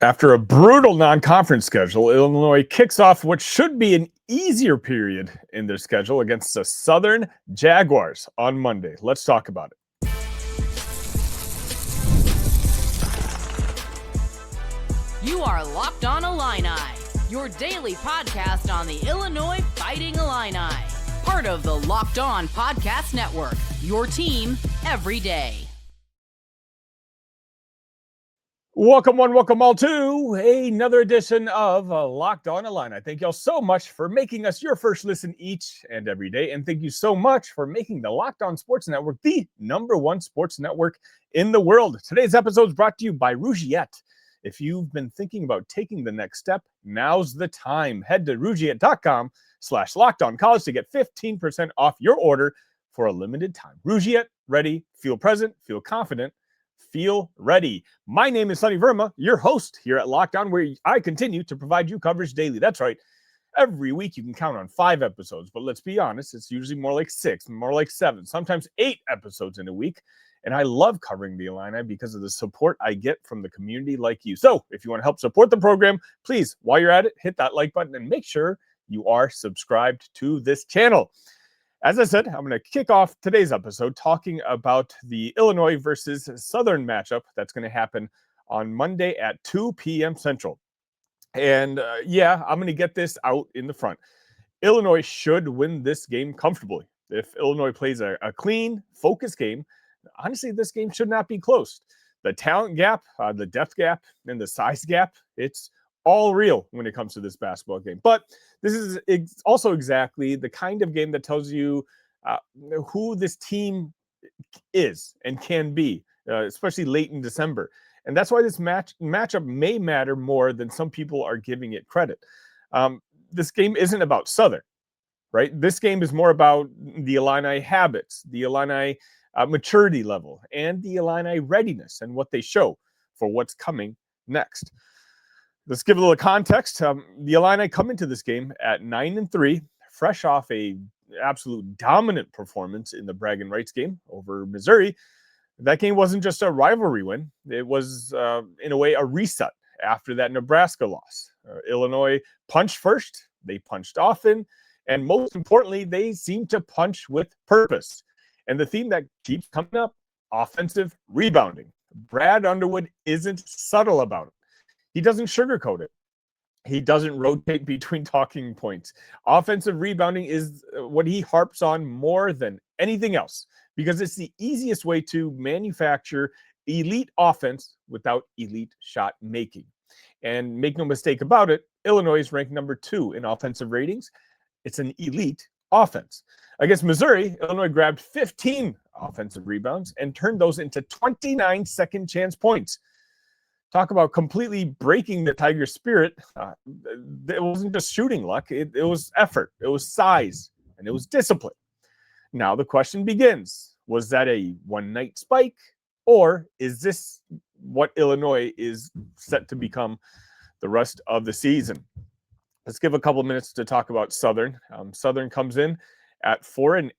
After a brutal non-conference schedule, Illinois kicks off what should be an easier period in their schedule against the Southern Jaguars on Monday. Let's talk about it. You are Locked On Illini, your daily podcast on the Illinois Fighting Illini. Part of the Locked On Podcast Network, your team every day. Welcome one, welcome all to another edition of Locked On Illini. Thank y'all so much for making us your first listen each and every day. And thank you so much for making the Locked On Sports Network the #1 sports network in the world. Today's episode is brought to you by Rougiette. If you've been thinking about taking the next step, now's the time. Head to rougiette.com/lockedoncollege to get 15% off your order for a limited time. Rougiette, ready, feel present, feel confident, feel ready. My name is Sonny Verma, your host here at Locked On, where I continue to provide you coverage daily. That's right. Every week you can count on 5 episodes, but let's be honest, it's usually more like 6, more like 7, sometimes 8 episodes in a week. And I love covering the Illini because of the support I get from the community like you. So if you want to help support the program, please, while you're at it, hit that like button and make sure you are subscribed to this channel. As I said, I'm going to kick off today's episode talking about the Illinois versus Southern matchup that's going to happen on Monday at 2 p.m. Central. And I'm going to get this out in the front. Illinois should win this game comfortably. If Illinois plays a clean, focused game, honestly, this game should not be close. The talent gap, the depth gap, and the size gap, it's all real when it comes to this basketball game. But this is also exactly the kind of game that tells you who this team is and can be, especially late in December. And that's why this matchup may matter more than some people are giving it credit. This game isn't about Southern, right? This game is more about the Illini habits, the Illini maturity level, and the Illini readiness and what they show for what's coming next. Let's give a little context. The Illini come into this game at 9-3, fresh off a absolute dominant performance in the Braggin Rights game over Missouri. That game wasn't just a rivalry win. It was, in a way, a reset after that Nebraska loss. Illinois punched first, they punched often, and most importantly, they seemed to punch with purpose. And the theme that keeps coming up, offensive rebounding. Brad Underwood isn't subtle about it. He doesn't sugarcoat it. He doesn't rotate between talking points. Offensive rebounding is what he harps on more than anything else because it's the easiest way to manufacture elite offense without elite shot making. And make no mistake about it, Illinois is ranked number 2 in offensive ratings. It's an elite offense. Against Missouri, Illinois grabbed 15 offensive rebounds and turned those into 29 second chance points. Talk about completely breaking the Tiger spirit. It wasn't just shooting luck. It was effort. It was size. And it was discipline. Now the question begins. Was that a one-night spike? Or is this what Illinois is set to become the rest of the season? Let's give a couple minutes to talk about Southern. Southern comes in at 4-8.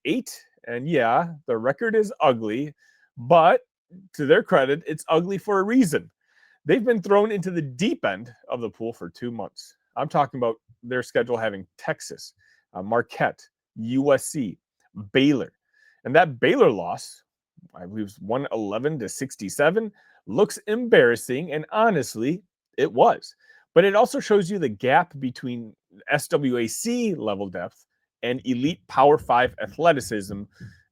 And yeah, the record is ugly. But to their credit, it's ugly for a reason. They've been thrown into the deep end of the pool for 2 months. I'm talking about their schedule having Texas, Marquette, USC, Baylor. And that Baylor loss, I believe, was 111-67, looks embarrassing. And honestly, it was. But it also shows you the gap between SWAC level depth and elite Power 5 athleticism,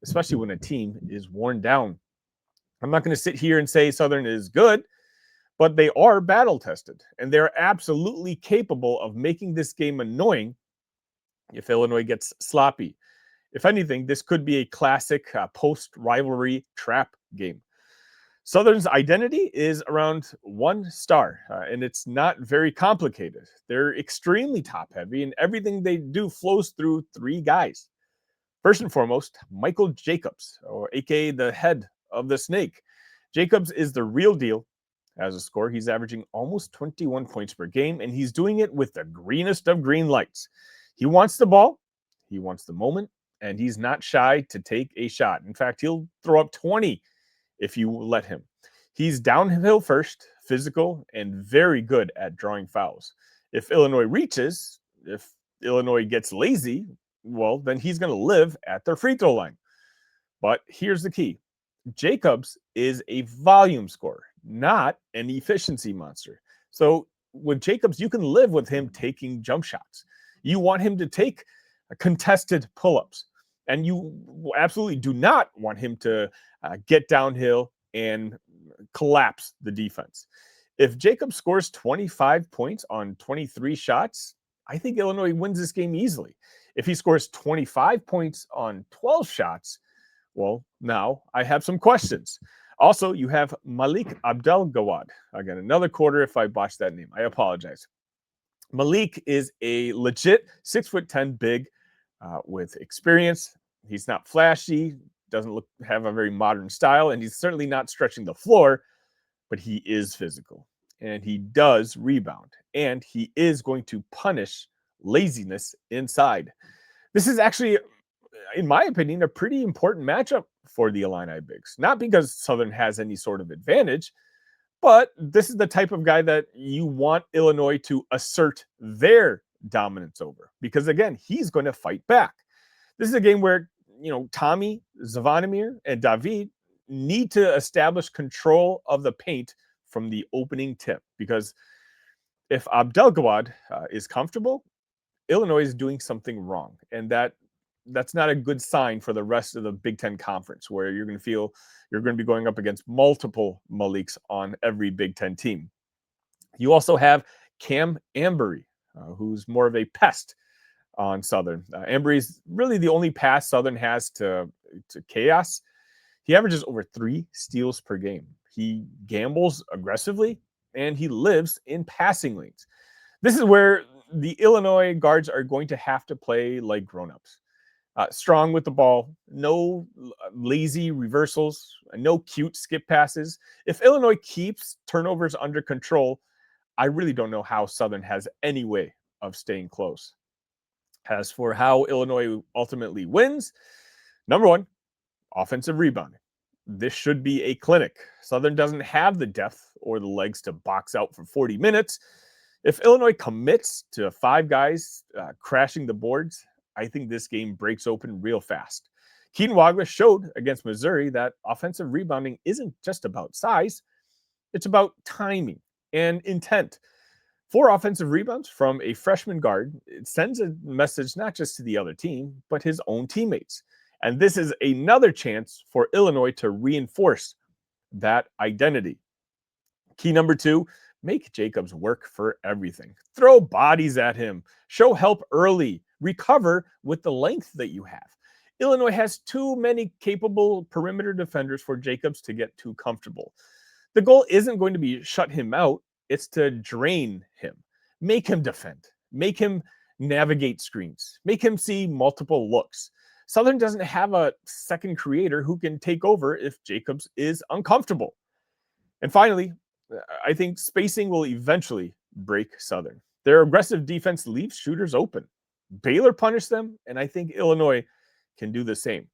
especially when a team is worn down. I'm not going to sit here and say Southern is good, but they are battle-tested, and they're absolutely capable of making this game annoying if Illinois gets sloppy. If anything, this could be a classic post-rivalry trap game. Southern's identity is around 1 star, and it's not very complicated. They're extremely top-heavy, and everything they do flows through 3 guys. First and foremost, Michael Jacobs, or a.k.a. the head of the snake. Jacobs is the real deal. As a scorer, he's averaging almost 21 points per game, and he's doing it with the greenest of green lights. He wants the ball, he wants the moment, and he's not shy to take a shot. In fact, he'll throw up 20 if you let him. He's downhill first, physical, and very good at drawing fouls. If Illinois reaches, if Illinois gets lazy, well, then he's going to live at their free throw line. But here's the key. Jacobs is a volume scorer, not an efficiency monster. So with Jacobs, you can live with him taking jump shots. You want him to take contested pull-ups. And you absolutely do not want him to get downhill and collapse the defense. If Jacobs scores 25 points on 23 shots, I think Illinois wins this game easily. If he scores 25 points on 12 shots, well, now I have some questions. Also, you have Malik Abdel-Gawad. Again, another quarter if I botched that name. I apologize. Malik is a legit 6'10" big with experience. He's not flashy, doesn't have a very modern style, and he's certainly not stretching the floor, but he is physical, and he does rebound, and he is going to punish laziness inside. This is actually, in my opinion, a pretty important matchup for the Illini bigs. Not because Southern has any sort of advantage, but this is the type of guy that you want Illinois to assert their dominance over. Because again, he's going to fight back. This is a game where, Tommy, Zvonimir, and David need to establish control of the paint from the opening tip. Because if Abdel-Gawad is comfortable, Illinois is doing something wrong. And that's not a good sign for the rest of the Big Ten Conference, where you're going to feel you're going to be going up against multiple Maliks on every Big Ten team. You also have Cam Ambery, who's more of a pest on Southern. Ambery's really the only pass Southern has to chaos. He averages over 3 steals per game. He gambles aggressively, and he lives in passing lanes. This is where the Illinois guards are going to have to play like grown-ups. Strong with the ball, no lazy reversals, no cute skip passes. If Illinois keeps turnovers under control, I really don't know how Southern has any way of staying close. As for how Illinois ultimately wins, number one, offensive rebounding. This should be a clinic. Southern doesn't have the depth or the legs to box out for 40 minutes. If Illinois commits to 5 guys crashing the boards, I think this game breaks open real fast. Keaton Wagler showed against Missouri that offensive rebounding isn't just about size. It's about timing and intent. 4 offensive rebounds from a freshman guard, it sends a message not just to the other team, but his own teammates. And this is another chance for Illinois to reinforce that identity. Key number 2, make Jacobs work for everything. Throw bodies at him. Show help early. Recover with the length that you have. Illinois has too many capable perimeter defenders for Jacobs to get too comfortable. The goal isn't going to be shut him out. It's to drain him. Make him defend. Make him navigate screens. Make him see multiple looks. Southern doesn't have a second creator who can take over if Jacobs is uncomfortable. And finally, I think spacing will eventually break Southern. Their aggressive defense leaves shooters open. Baylor punished them, and I think Illinois can do the same.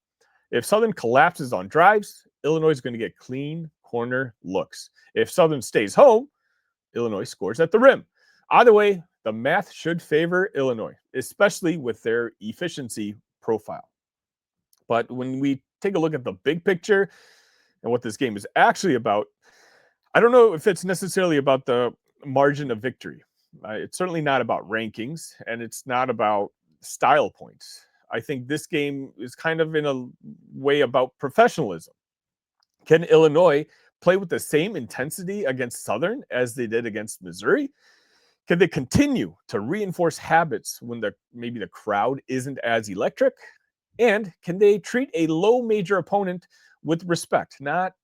If Southern collapses on drives, Illinois is going to get clean corner looks. If Southern stays home, Illinois scores at the rim. Either way, the math should favor Illinois, especially with their efficiency profile. But when we take a look at the big picture and what this game is actually about, I don't know if it's necessarily about the margin of victory. It's certainly not about rankings, and it's not about style points. I think this game is kind of in a way about professionalism. Can Illinois play with the same intensity against Southern as they did against Missouri? Can they continue to reinforce habits when maybe the crowd isn't as electric? And can they treat a low major opponent with respect, not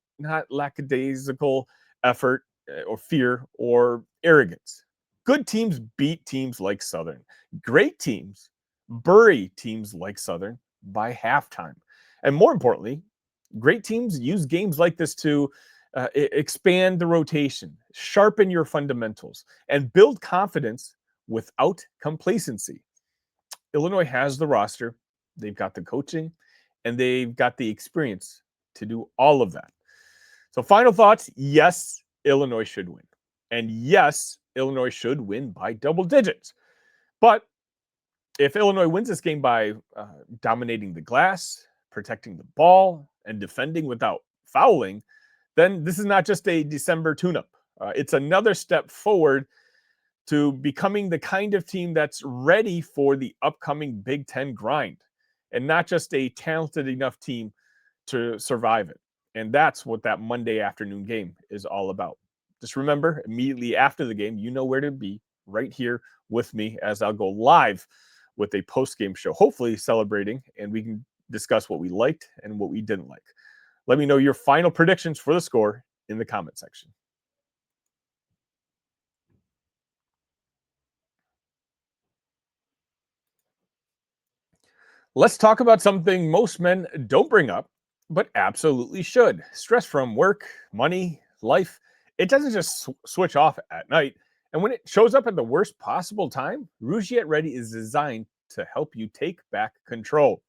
lackadaisical effort or fear or arrogance? Good teams beat teams like Southern. Great teams bury teams like Southern by halftime. And more importantly, great teams use games like this to expand the rotation, sharpen your fundamentals, and build confidence without complacency. Illinois has the roster, they've got the coaching, and they've got the experience to do all of that. So final thoughts, yes, Illinois should win. And yes, Illinois should win by double digits. But if Illinois wins this game by dominating the glass, protecting the ball, and defending without fouling, then this is not just a December tune-up. It's another step forward to becoming the kind of team that's ready for the upcoming Big Ten grind, and not just a talented enough team to survive it. And that's what that Monday afternoon game is all about. Just remember, immediately after the game, you know where to be, right here with me as I'll go live with a post-game show, hopefully celebrating, and we can discuss what we liked and what we didn't like. Let me know your final predictions for the score in the comment section. Let's talk about something most men don't bring up, but absolutely should. Stress from work, money, life. It doesn't just switch off at night. And when it shows up at the worst possible time, Rougiet Ready is designed to help you take back control.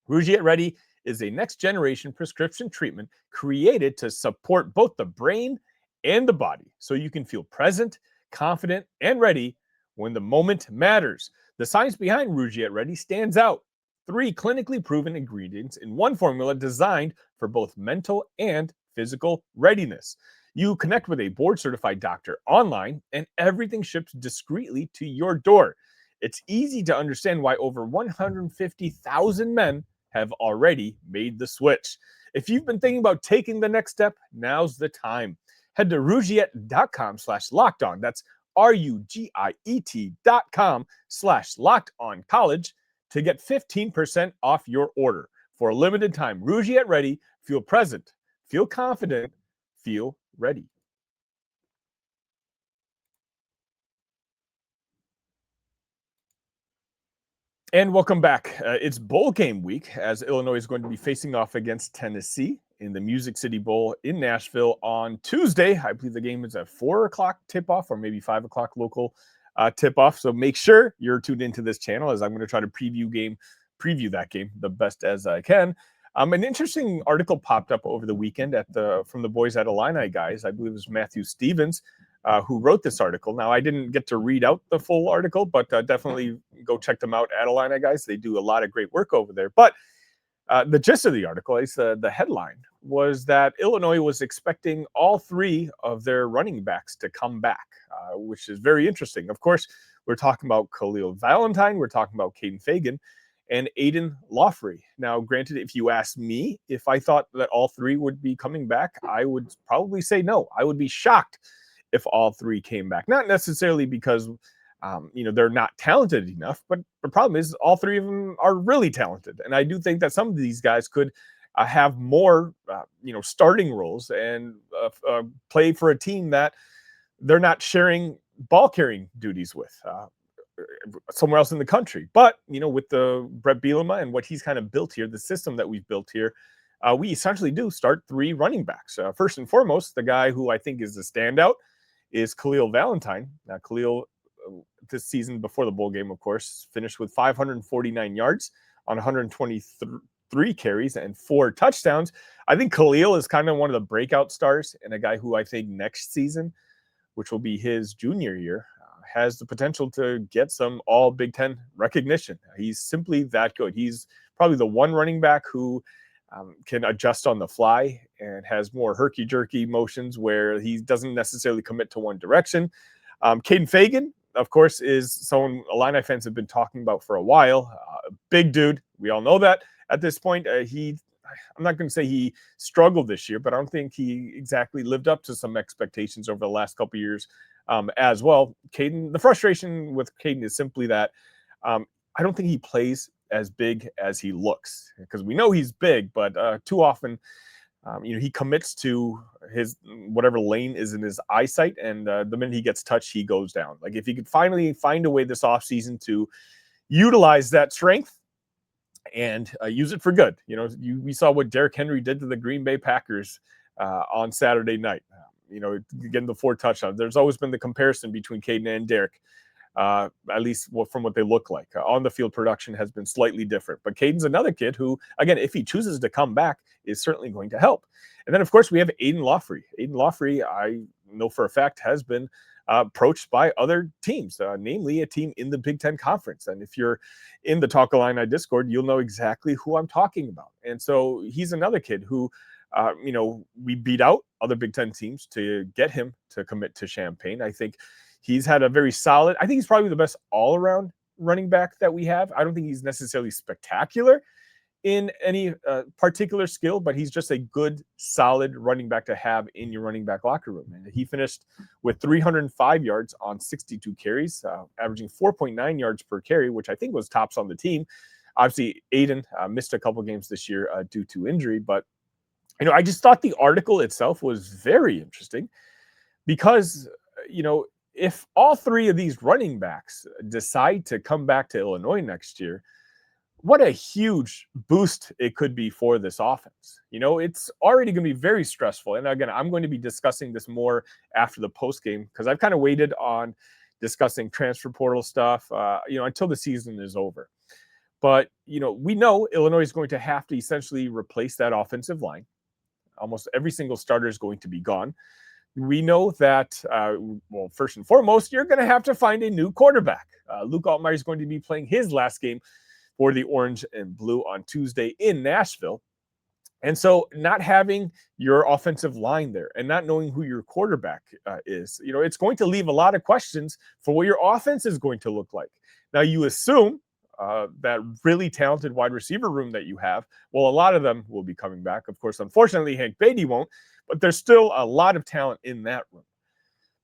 Rougiet Ready is a next-generation prescription treatment created to support both the brain and the body, so you can feel present, confident, and ready when the moment matters. The science behind Rougiet Ready stands out. 3 clinically proven ingredients in one formula designed for both mental and physical readiness. You connect with a board-certified doctor online, and everything ships discreetly to your door. It's easy to understand why over 150,000 men have already made the switch. If you've been thinking about taking the next step, now's the time. Head to rougiet.com/lockedon. That's RUGIET.com/lockedoncollege to get 15% off your order. For a limited time, Rougiet Ready. Feel present, feel confident, feel ready. And welcome back. It's bowl game week as Illinois is going to be facing off against Tennessee in the Music City Bowl in Nashville on Tuesday. I believe the game is at 4 o'clock tip-off or maybe 5 o'clock local tip-off. So make sure you're tuned into this channel as I'm going to try to preview that game the best as I can. An interesting article popped up over the weekend from the boys at Illini guys. I believe it was Matthew Stevens who wrote this article. Now, I didn't get to read out the full article, but definitely go check them out at Illini guys. They do a lot of great work over there. But the gist of the article, at least the headline, was that Illinois was expecting all 3 of their running backs to come back, which is very interesting. Of course, we're talking about Khalil Valentine, we're talking about Caden Fagan, and Aiden Lawfrey. Now, granted, if you asked me if I thought that all 3 would be coming back, I would probably say no. I would be shocked if all 3 came back. Not necessarily because they're not talented enough, but the problem is all 3 of them are really talented. And I do think that some of these guys could have more, starting roles and play for a team that they're not sharing ball carrying duties with somewhere else in the country. But, with the Brett Bielema and what he's kind of built here, the system that we've built here, we essentially do start 3 running backs. First and foremost, the guy who I think is the standout is Khalil Valentine. Now, Khalil, this season before the bowl game, of course, finished with 549 yards on 123 carries and 4 touchdowns. I think Khalil is kind of one of the breakout stars and a guy who I think next season, which will be his junior year, has the potential to get some all Big Ten recognition. He's simply that good. He's probably the one running back who can adjust on the fly and has more herky-jerky motions where he doesn't necessarily commit to one direction. Caden Fagan, of course, is someone Illini fans have been talking about for a while. Big dude. We all know that at this point. I'm not going to say he struggled this year, but I don't think he exactly lived up to some expectations over the last couple of years as well. Caden, the frustration with Caden is simply that I don't think he plays as big as he looks, because we know he's big, but too often, he commits to his whatever lane is in his eyesight, and the minute he gets touched, he goes down. Like, if he could finally find a way this offseason to utilize that strength and use it for good. We saw what Derrick Henry did to the Green Bay Packers on Saturday night. Getting the 4 touchdowns. There's always been the comparison between Caden and Derrick. at least from what they look like. On the field production has been slightly different. But Caden's another kid who, again, if he chooses to come back, is certainly going to help. And then, of course, we have Aiden Lawfrey. Aiden Lawfrey, I know for a fact, has been approached by other teams, namely a team in the Big Ten Conference. And if you're in the Talk Illini Discord, you'll know exactly who I'm talking about. And so he's another kid who, we beat out other Big Ten teams to get him to commit to Champaign. I think he's had a very solid, I think he's probably the best all-around running back that we have. I don't think he's necessarily spectacular in any particular skill, but he's just a good, solid running back to have in your running back locker room. And he finished with 305 yards on 62 carries, averaging 4.9 yards per carry, which I think was tops on the team. Obviously, Aiden missed a couple games this year due to injury, but I just thought the article itself was very interesting because, if all three of these running backs decide to come back to Illinois next year, what a huge boost it could be for this offense. It's already going to be very stressful. And again, I'm going to be discussing this more after the post game because I've kind of waited on discussing transfer portal stuff, until the season is over. But, we know Illinois is going to have to essentially replace that offensive line. Almost every single starter is going to be gone. We know that, first and foremost, you're going to have to find a new quarterback. Luke Altmaier is going to be playing his last game for the Orange and Blue on Tuesday in Nashville. And so not having your offensive line there and not knowing who your quarterback is, it's going to leave a lot of questions for what your offense is going to look like. Now, you assume that really talented wide receiver room that you have, well, a lot of them will be coming back. Of course, unfortunately, Hank Beatty won't, but there's still a lot of talent in that room.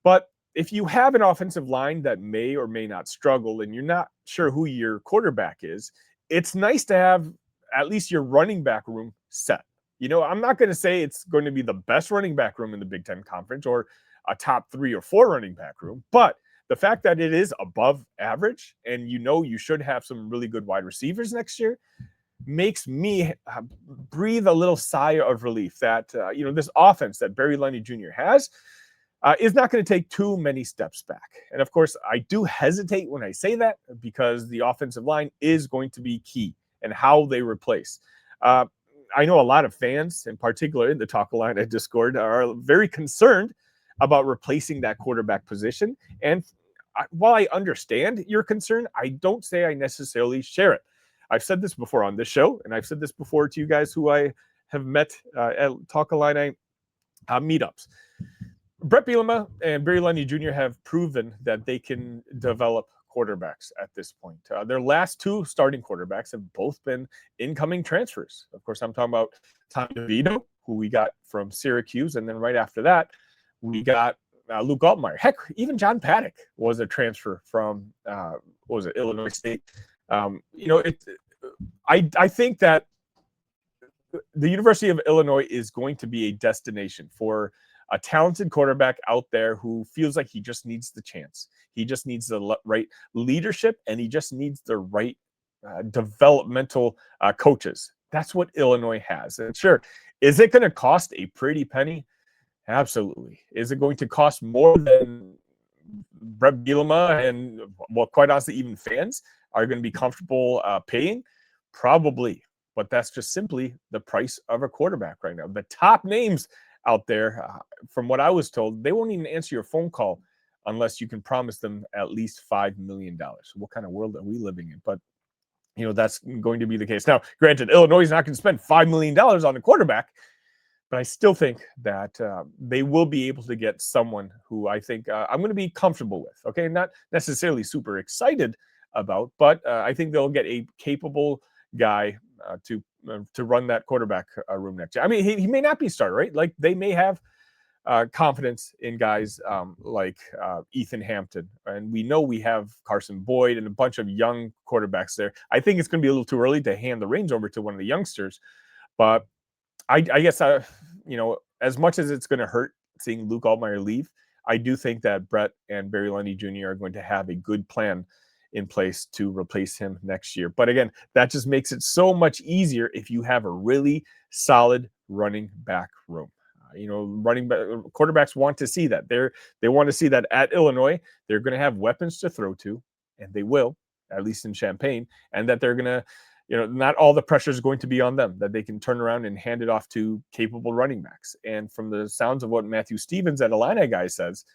But if you have an offensive line that may or may not struggle and you're not sure who your quarterback is, it's nice to have at least your running back room set. I'm not going to say it's going to be the best running back room in the Big Ten Conference or a top 3 or 4 running back room, but the fact that it is above average and you should have some really good wide receivers next year makes me breathe a little sigh of relief that, this offense that Barry Lundy Jr. has is not going to take too many steps back. And of course, I do hesitate when I say that because the offensive line is going to be key and how they replace. I know a lot of fans, in particular in the Talk Illini Discord, are very concerned about replacing that quarterback position. And while I understand your concern, I don't say I necessarily share it. I've said this before on this show, and I've said this before to you guys who I have met at Talk Illini meetups. Brett Bielema and Barry Lundy Jr. have proven that they can develop quarterbacks at this point. Their last 2 starting quarterbacks have both been incoming transfers. Of course, I'm talking about Tom DeVito, who we got from Syracuse, and then right after that, we got Luke Altmaier. Heck, even John Paddock was a transfer from Illinois State. I think that the University of Illinois is going to be a destination for a talented quarterback out there who feels like he just needs the chance. He just needs the right leadership, and he just needs the right developmental coaches. That's what Illinois has. And sure, is it going to cost a pretty penny? Absolutely. Is it going to cost more than Brett Bielema and, quite honestly, even fans are going to be comfortable paying? Probably. But that's just simply the price of a quarterback right now. The top names out there, from what I was told, they won't even answer your phone call unless you can promise them at least $5 million. What kind of world are we living in? But, that's going to be the case. Now, granted, Illinois is not going to spend $5 million on a quarterback, but I still think that they will be able to get someone who I think I'm going to be comfortable with. Okay, not necessarily super excited about, but I think they'll get a capable guy to run that quarterback room next year. I mean, he may not be starter, right? Like they may have confidence in guys like Ethan Hampton, and we know we have Carson Boyd and a bunch of young quarterbacks there. I think it's going to be a little too early to hand the reins over to one of the youngsters, but I guess, as much as it's going to hurt seeing Luke Altmaier leave, I do think that Brett and Barry Lundy Jr. are going to have a good plan in place to replace him next year. But again, that just makes it so much easier if you have a really solid running back room. Quarterbacks want to see that. They want to see that at Illinois, they're going to have weapons to throw to, and they will, at least in Champaign, and that they're going to, not all the pressure is going to be on them, that they can turn around and hand it off to capable running backs. And from the sounds of what Matthew Stevens at Illini Guy says,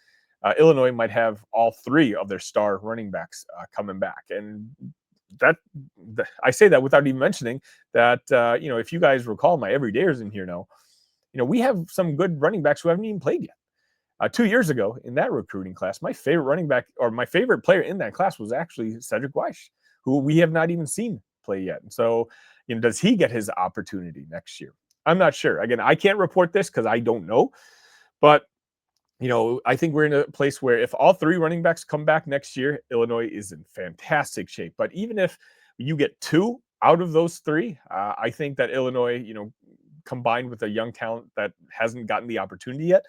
Illinois might have all three of their star running backs coming back. And I say that without even mentioning that, if you guys recall, my everydayers in here know, we have some good running backs who haven't even played yet. 2 years ago in that recruiting class, my favorite running back, or my favorite player in that class, was actually Cedric Weiss, who we have not even seen play yet. And so, does he get his opportunity next year? I'm not sure. Again, I can't report this because I don't know. But, I think we're in a place where if all three running backs come back next year, Illinois is in fantastic shape. But even if you get two out of those three, I think that Illinois, combined with a young talent that hasn't gotten the opportunity yet,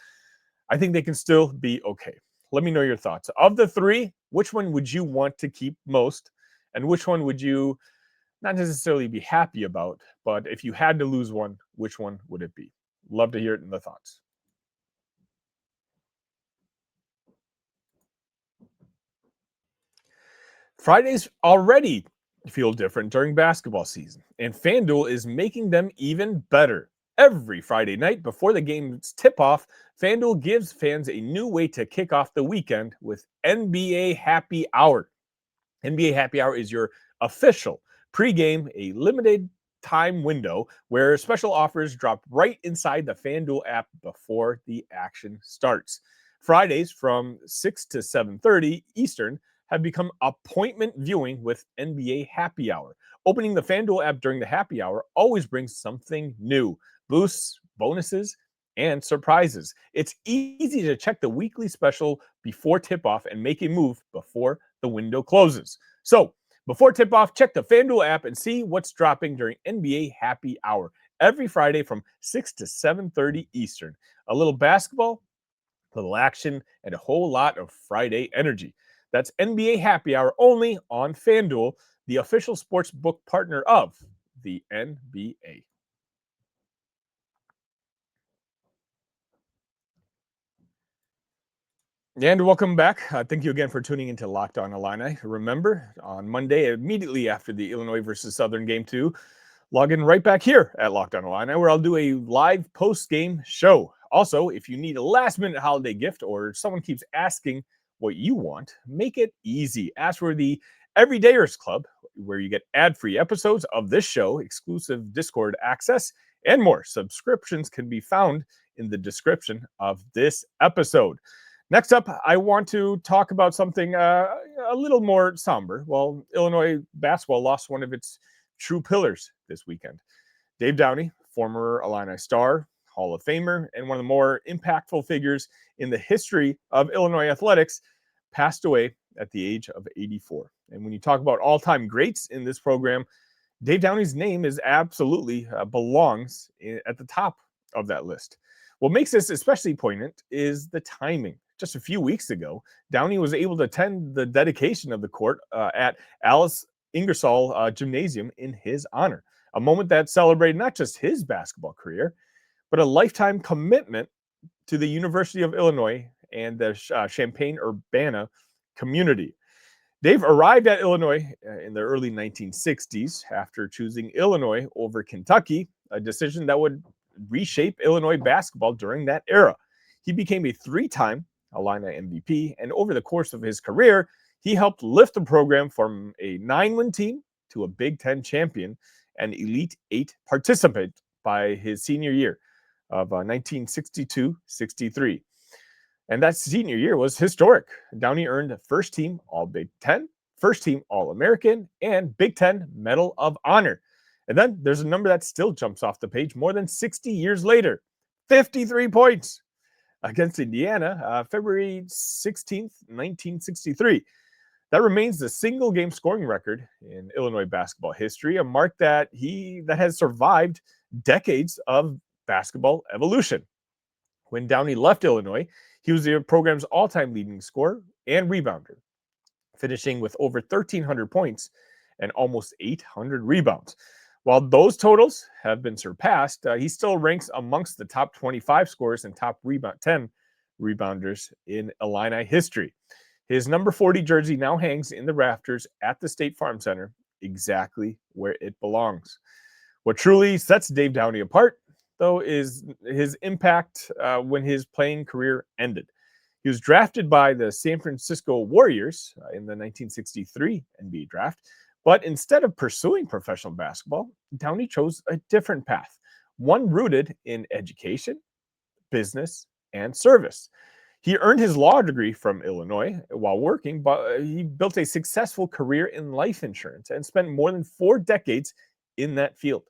I think they can still be okay. Let me know your thoughts. Of the three, which one would you want to keep most? And which one would you not necessarily be happy about? But if you had to lose one, which one would it be? Love to hear it in the thoughts. Fridays already feel different during basketball season, and FanDuel is making them even better. Every Friday night before the game's tip-off, FanDuel gives fans a new way to kick off the weekend with NBA Happy Hour. NBA Happy Hour is your official pregame, a limited time window where special offers drop right inside the FanDuel app before the action starts. Fridays from 6 to 7:30 Eastern have become appointment viewing with NBA Happy Hour. Opening the FanDuel app during the happy hour always brings something new: boosts, bonuses, and surprises. It's easy to check the weekly special before tip-off and make a move before the window closes. So, before tip-off, check the FanDuel app and see what's dropping during NBA Happy Hour every Friday from 6 to 7:30 Eastern. A little basketball, a little action, and a whole lot of Friday energy. That's NBA Happy Hour only on FanDuel, the official sports book partner of the NBA. And welcome back. Thank you again for tuning into Locked On Illini. Remember, on Monday, immediately after the Illinois versus Southern game 2, log in right back here at Locked On Illini, where I'll do a live post-game show. Also, if you need a last-minute holiday gift or someone keeps asking what you want, make it easy. Ask for the Everydayers Club, where you get ad-free episodes of this show, exclusive Discord access, and more. Subscriptions can be found in the description of this episode. Next up, I want to talk about something a little more somber. Well, Illinois basketball lost one of its true pillars this weekend. Dave Downey, former Illini star, Hall of Famer, and one of the more impactful figures in the history of Illinois athletics, passed away at the age of 84. And when you talk about all-time greats in this program, Dave Downey's name is absolutely belongs at the top of that list. What makes this especially poignant is the timing. Just a few weeks ago, Downey was able to attend the dedication of the court at Alice Ingersoll Gymnasium in his honor, a moment that celebrated not just his basketball career, but a lifetime commitment to the University of Illinois and the Champaign-Urbana community. Dave arrived at Illinois in the early 1960s after choosing Illinois over Kentucky, a decision that would reshape Illinois basketball during that era. He became a three-time Illini MVP, and over the course of his career, he helped lift the program from a 9-win team to a Big Ten champion and Elite Eight participant by his senior year of 1962-63. And that senior year was historic. Downey earned first team All-Big Ten, first team All-American, and Big Ten Medal of Honor. And then there's a number that still jumps off the page more than 60 years later: 53 points against Indiana, February 16th, 1963. That remains the single game scoring record in Illinois basketball history, a mark that has survived decades of basketball evolution. When Downey left Illinois, he was the program's all-time leading scorer and rebounder, finishing with over 1,300 points and almost 800 rebounds. While those totals have been surpassed, he still ranks amongst the top 25 scorers and top 10 rebounders in Illini history. His number 40 jersey now hangs in the rafters at the State Farm Center, exactly where it belongs. What truly sets Dave Downey apart, though, is his impact when his playing career ended. He was drafted by the San Francisco Warriors in the 1963 NBA draft, but instead of pursuing professional basketball, Downey chose a different path, one rooted in education, business, and service. He earned his law degree from Illinois while working, but he built a successful career in life insurance and spent more than 4 decades in that field.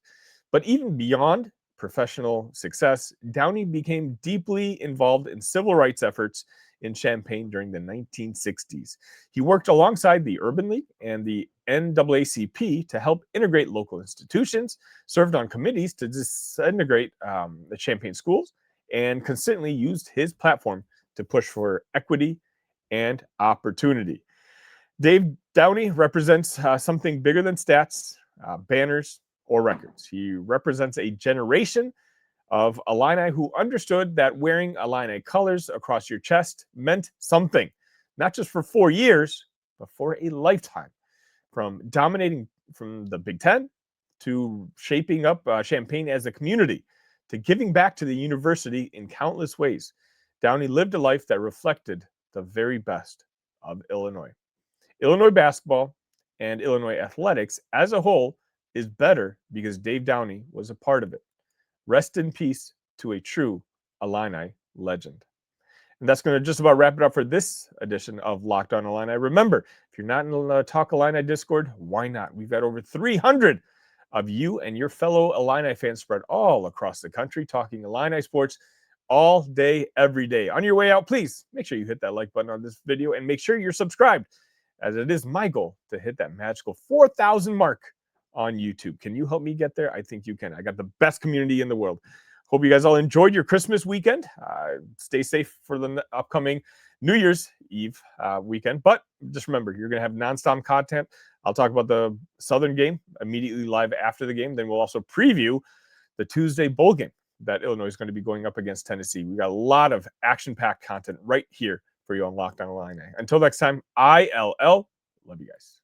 But even beyond professional success, Downey became deeply involved in civil rights efforts in Champaign during the 1960s. He worked alongside the Urban League and the NAACP to help integrate local institutions, served on committees to disintegrate the Champaign schools, and consistently used his platform to push for equity and opportunity. Dave Downey represents something bigger than stats, banners, or records. He represents a generation of Illini who understood that wearing Illini colors across your chest meant something, not just for 4 years, but for a lifetime. From dominating from the Big Ten to shaping up Champaign as a community to giving back to the university in countless ways, Downey lived a life that reflected the very best of Illinois. Illinois basketball and Illinois athletics as a whole is better because Dave Downey was a part of it. Rest in peace to a true Illini legend. And that's going to just about wrap it up for this edition of Locked On Illini. Remember, if you're not in the Talk Illini Discord, why not? We've got over 300 of you and your fellow Illini fans spread all across the country talking Illini sports all day, every day. On your way out, please make sure you hit that like button on this video and make sure you're subscribed, as it is my goal to hit that magical 4,000 mark on YouTube. Can you help me get there? I think you can. I got the best community in the world. Hope you guys all enjoyed your Christmas weekend. Stay safe for the upcoming New Year's Eve weekend. But just remember, you're going to have nonstop content. I'll talk about the Southern game immediately live after the game. Then we'll also preview the Tuesday bowl game that Illinois is going to be going up against Tennessee. We got a lot of action-packed content right here for you on Locked On Illini. Until next time, ILL. Love you guys.